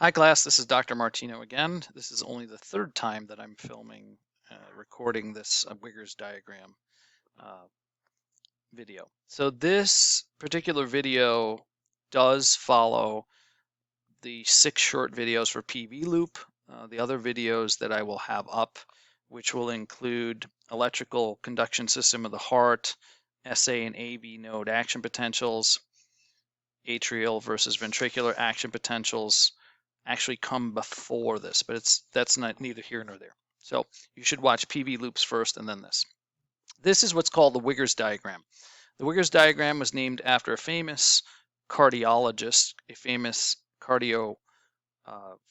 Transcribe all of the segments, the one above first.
Hi class, this is Dr. Martino again. This is only the third time that I'm recording this Wigger's diagram video. So this particular video does follow the 6 short videos for PV loop, the other videos that I will have up, which will include electrical conduction system of the heart, SA and AV node action potentials, atrial versus ventricular action potentials, actually come before this, but that's not neither here nor there. So you should watch PV loops first and then this. This is what's called the Wigger's diagram. The Wigger's diagram was named after a famous cardiologist, a famous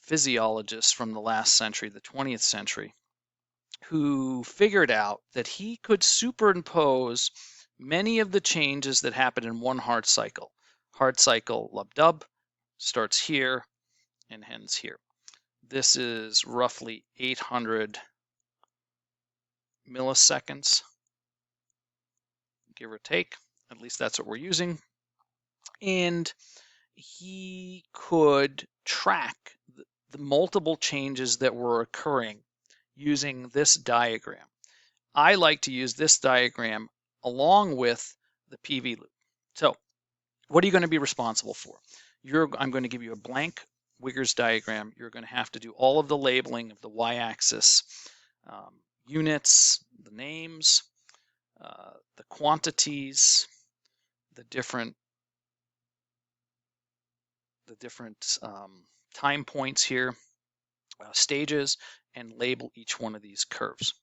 physiologist from the last century, the 20th century, who figured out that he could superimpose many of the changes that happen in one heart cycle. Heart cycle lub-dub starts here and ends here. This is roughly 800 milliseconds, give or take. At least that's what we're using. And he could track the multiple changes that were occurring using this diagram. I like to use this diagram along with the PV loop. So what are you going to be responsible for? I'm going to give you a blank Wigger's diagram. You're going to have to do all of the labeling of the y-axis, units, the names, the quantities, the different time points here, stages, and label each one of these curves.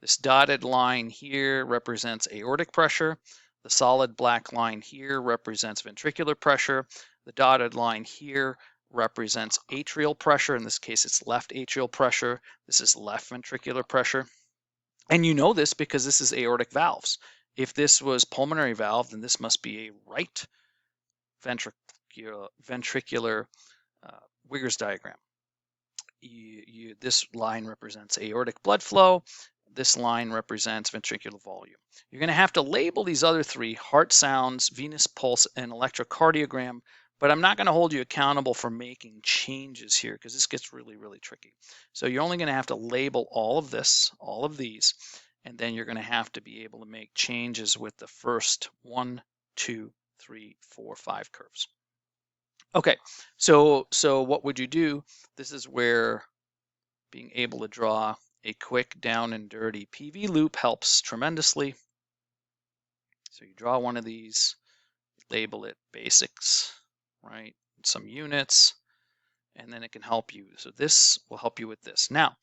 This dotted line here represents aortic pressure. The solid black line here represents ventricular pressure. The dotted line here represents atrial pressure. In this case, it's left atrial pressure. This is left ventricular pressure. And you know this because this is aortic valves. If this was pulmonary valve, then this must be a right ventricular Wigger's diagram. This line represents aortic blood flow. This line represents ventricular volume. You're going to have to label these other three: heart sounds, venous pulse, and electrocardiogram, but I'm not going to hold you accountable for making changes here because this gets really, really tricky. So you're only going to have to label all of this, all of these, and then you're going to have to be able to make changes with the first 1, 2, 3, 4, 5 curves. Okay, so what would you do? This is where being able to draw a quick down and dirty PV loop helps tremendously. So you draw one of these, label it basics, right? Some units, and then it can help you. So this will help you with this. Now,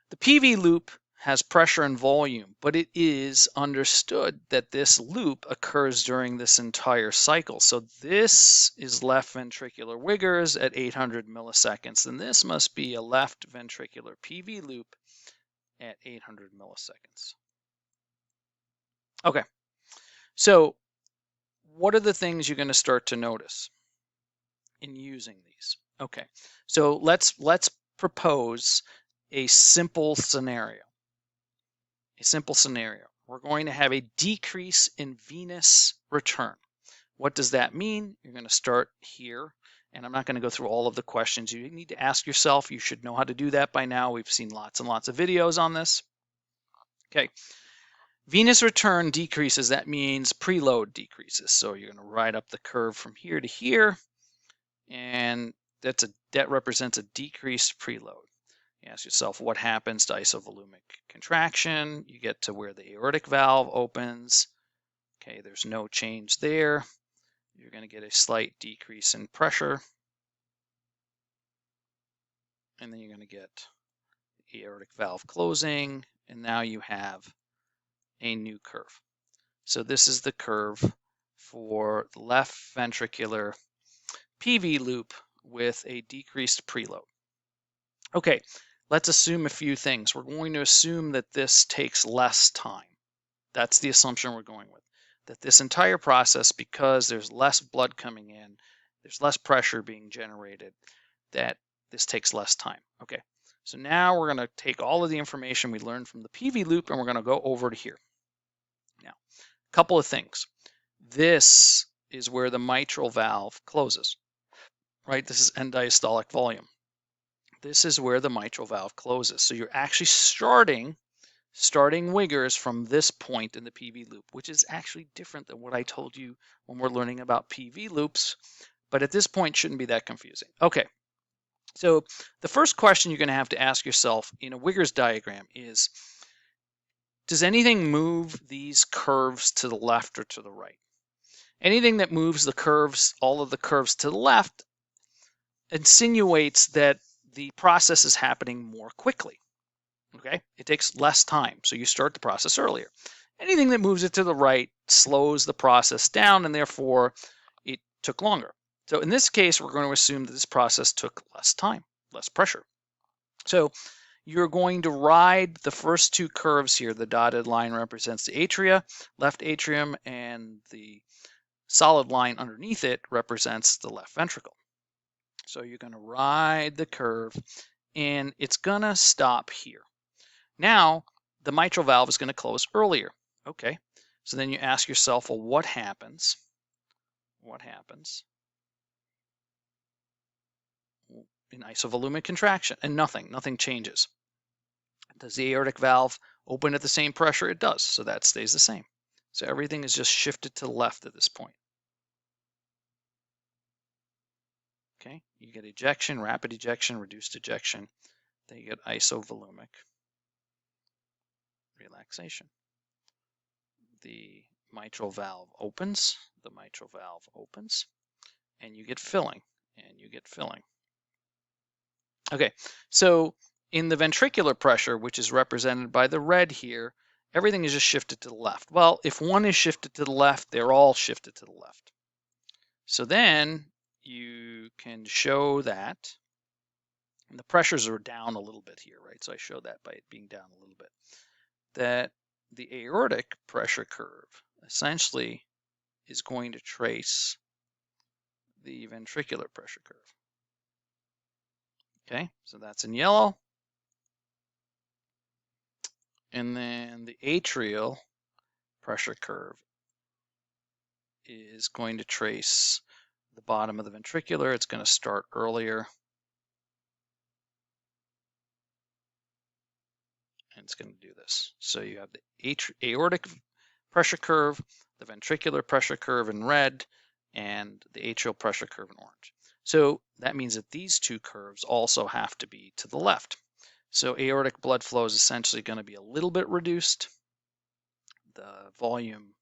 the PV loop has pressure and volume, but it is understood that this loop occurs during this entire cycle. So this is left ventricular Wigger's at 800 milliseconds, and this must be a left ventricular PV loop at 800 milliseconds. Okay, so what are the things you're going to start to notice in using these? Okay, so let's propose a simple scenario. We're going to have a decrease in venous return. What does that mean? You're going to start here, and I'm not going to go through all of the questions. You need to ask yourself. You should know how to do that by now. We've seen lots and lots of videos on this. Okay, venous return decreases. That means preload decreases. So you're going to ride up the curve from here to here, and that represents a decreased preload. You ask yourself, what happens to isovolumic contraction? You get to where the aortic valve opens. Okay, there's no change there. You're going to get a slight decrease in pressure. And then you're going to get the aortic valve closing. And now you have a new curve. So this is the curve for the left ventricular PV loop with a decreased preload. Okay, let's assume a few things. We're going to assume that this takes less time. That's the assumption we're going with. That this entire process, because there's less blood coming in, there's less pressure being generated, that this takes less time. Okay, so now we're going to take all of the information we learned from the PV loop and we're going to go over to here. Now, a couple of things. This is where the mitral valve closes. right? This is end diastolic volume. This is where the mitral valve closes. So you're actually starting Wiggers from this point in the PV loop, which is actually different than what I told you when we're learning about PV loops. But at this point, shouldn't be that confusing. Okay, so the first question you're going to have to ask yourself in a Wiggers diagram is, does anything move these curves to the left or to the right? Anything that moves the curves, all of the curves to the left, insinuates that the process is happening more quickly. Okay, it takes less time, so you start the process earlier. Anything that moves it to the right slows the process down, and therefore it took longer. So in this case, we're going to assume that this process took less time, less pressure. So you're going to ride the first two curves here. The dotted line represents the atria, left atrium, and the solid line underneath it represents the left ventricle. So you're going to ride the curve, and it's going to stop here. Now, the mitral valve is going to close earlier. Okay, so then you ask yourself, well, what happens? What happens in isovolumic contraction? And nothing changes. Does the aortic valve open at the same pressure? It does, so that stays the same. So everything is just shifted to the left at this point. Okay, you get ejection, rapid ejection, reduced ejection. Then you get isovolumic relaxation. The mitral valve opens, and you get filling, Okay, so in the ventricular pressure, which is represented by the red here, everything is just shifted to the left. Well, if one is shifted to the left, they're all shifted to the left. So then you can show that, and the pressures are down a little bit here, right? So I show that by it being down a little bit, that the aortic pressure curve essentially is going to trace the ventricular pressure curve. Okay, so that's in yellow. And then the atrial pressure curve is going to trace the bottom of the ventricular. It's going to start earlier. And it's going to do this. So you have the aortic pressure curve, the ventricular pressure curve in red, and the atrial pressure curve in orange. So that means that these two curves also have to be to the left. So aortic blood flow is essentially going to be a little bit reduced. The volume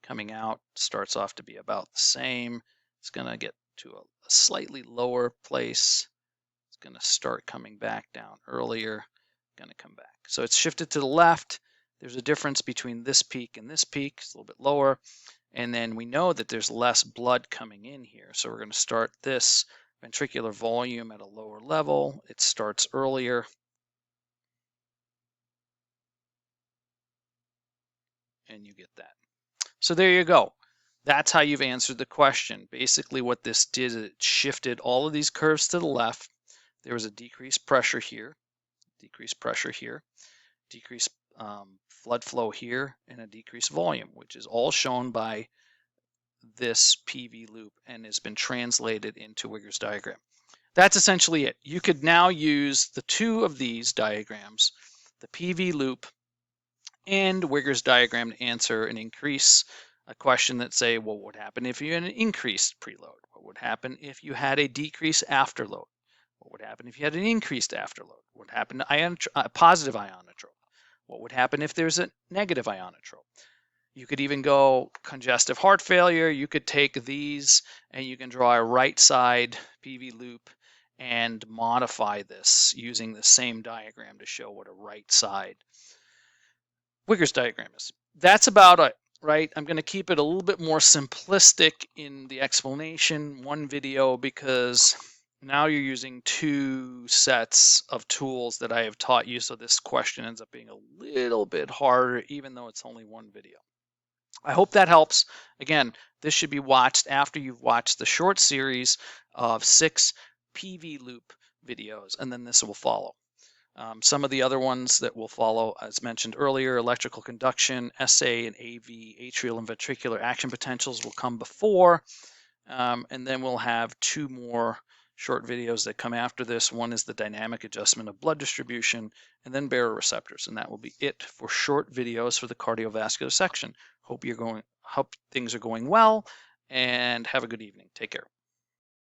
coming out starts off to be about the same. It's going to get to a slightly lower place. It's going to start coming back down earlier, going to come back. So it's shifted to the left. There's a difference between this peak and this peak. It's a little bit lower. And then we know that there's less blood coming in here. So we're going to start this ventricular volume at a lower level. It starts earlier. And you get that. So there you go. That's how you've answered the question. Basically what this did is it shifted all of these curves to the left. There was a decreased pressure here, decreased flood flow here, and a decreased volume, which is all shown by this PV loop and has been translated into Wigger's diagram. That's essentially it. You could now use the two of these diagrams, the PV loop and Wigger's diagram, to answer a question that say, well, what would happen if you had an increased preload? What would happen if you had a decreased afterload? What would happen if you had an increased afterload? What would happen to positive ionotrope? What would happen if there's a negative ionotrope? You could even go congestive heart failure. You could take these and you can draw a right side PV loop and modify this using the same diagram to show what a right side Wigger's diagram is. That's about it, right? I'm going to keep it a little bit more simplistic in the explanation, one video, because now you're using two sets of tools that I have taught you, so this question ends up being a little bit harder, even though it's only one video. I hope that helps. Again, this should be watched after you've watched the short series of 6 PV loop videos, and then this will follow. Some of the other ones that will follow, as mentioned earlier, electrical conduction, SA and AV, atrial and ventricular action potentials will come before, and then we'll have 2 more short videos that come after this. One is the dynamic adjustment of blood distribution, and then baroreceptors. And that will be it for short videos for the cardiovascular section. Hope things are going well, and have a good evening. Take care.